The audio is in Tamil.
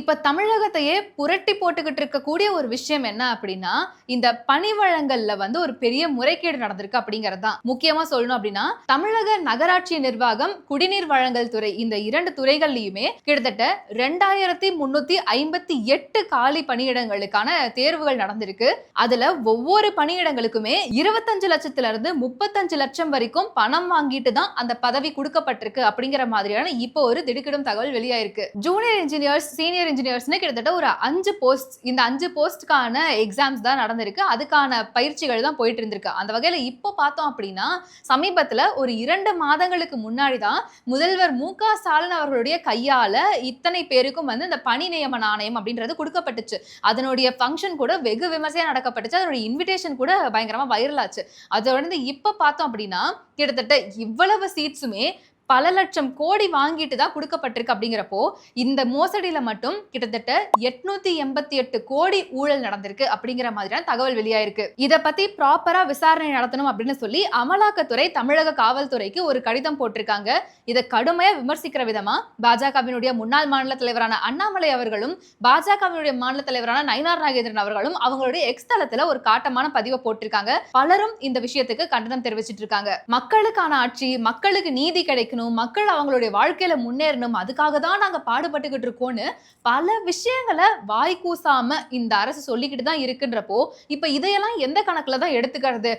இப்ப தமிழகத்தையே புரட்டி போட்டுக்கிட்டு இருக்கக்கூடிய ஒரு விஷயம் என்ன அப்படின்னா, இந்த பணி வழங்கல்ல ஒரு பெரிய முறைகேடு நடந்திருக்கு அப்படிங்கிறது தான். முக்கியமா சொல்லணும் அப்படின்னா, தமிழக நகராட்சி நிர்வாகம், குடிநீர் வழங்கல் துறை இந்த 2 துறைகள்லயுமே கிட்டத்தட்ட 2358 காலி பணியிடங்களுக்கான தேர்வுகள் நடந்திருக்கு. அதுல ஒவ்வொரு பணியிடங்களுக்குமே 25 லட்சத்துல இருந்து 35 லட்சம் வரைக்கும் பணம் வாங்கிட்டு தான் அந்த பதவி கொடுக்கப்பட்டிருக்கு அப்படிங்கிற மாதிரியான இப்போ ஒரு திடுக்கிடும் தகவல் வெளியாயிருக்கு. ஜூனியர் இன்ஜினியர்ஸ், சீனியர் இன்ஜினியர்ஸ்னு கிட்டத்தட்ட ஒரு 5 போஸ்ட், இந்த 5 போஸ்ட்கான எக்ஸாம்ஸ் தான் நடந்திருக்கு. அதுக்கான பயிற்சிகள் தான் போயிட்டு இருந்திருக்கு. அந்த வகையில இப்போ பார்த்தோம் அப்படின்னா, சமீபத்துல ஒரு 2 மாதங்களுக்கு முன்னாடி தான் முதல்வர் மு.க. ஸ்டாலின் அவர்களுடைய கையால இத்தனை பேருக்கும் இந்த பணி நியமன ஆணையம் அப்படின்றது கொடுக்கப்பட்டுச்சு. அதனுடைய ஃபங்க்ஷன் கூட வெகு விமர்சையா நடக்கப்பட்டுச்சு. அதனுடைய இன்விடேஷன் கூட பயங்கரமா வைரல் ஆச்சு. அதோட இப்ப பார்த்தோம் அப்படின்னா கிட்டத்தட்ட இவ்வளவு சீட்ஸுமே பல லட்சம் கோடி வாங்கிட்டு தான் கொடுக்கப்பட்டிருக்கு. அப்படிங்கிறப்போ இந்த மோசடியில மட்டும் கிட்டத்தட்ட 888 கோடி ஊழல் நடந்திருக்கு அப்படிங்கிற மாதிரியான தகவல் வெளியாயிருக்கு. இத பத்தி ப்ராப்பரா விசாரணை நடத்தணும் அப்படின்னு சொல்லி அமலாக்கத்துறை தமிழக காவல்துறைக்கு ஒரு கடிதம் போட்டிருக்காங்க. இதை கடுமையா விமர்சிக்கிற விதமா பாஜகவினுடைய முன்னாள் மாநில தலைவரான அண்ணாமலை அவர்களும், பாஜகவினுடைய மாநில தலைவரான நயினார் நாகேந்திரன் அவர்களும் அவங்களுடைய எக்ஸ் தளத்துல ஒரு காட்டமான பதிவை போட்டிருக்காங்க. பலரும் இந்த விஷயத்துக்கு கண்டனம் தெரிவிச்சிட்டு இருக்காங்க. மக்களுக்கான ஆட்சி, மக்களுக்கு நீதி கிடைக்கும், மக்கள் அவங்களுடைய வாழ்க்கையில முன்னேறணும், அதுக்காக தான் நாங்க பாடுபட்டுக்கிட்டு இருக்கோம்னு பல விஷயங்களை வாய் கூசாம இந்த அரசு சொல்லிக்கிட்டு தான் இருக்குன்றப்போ இப்ப இதையெல்லாம் எந்த கணக்குல தான் எடுத்துக்கிறது?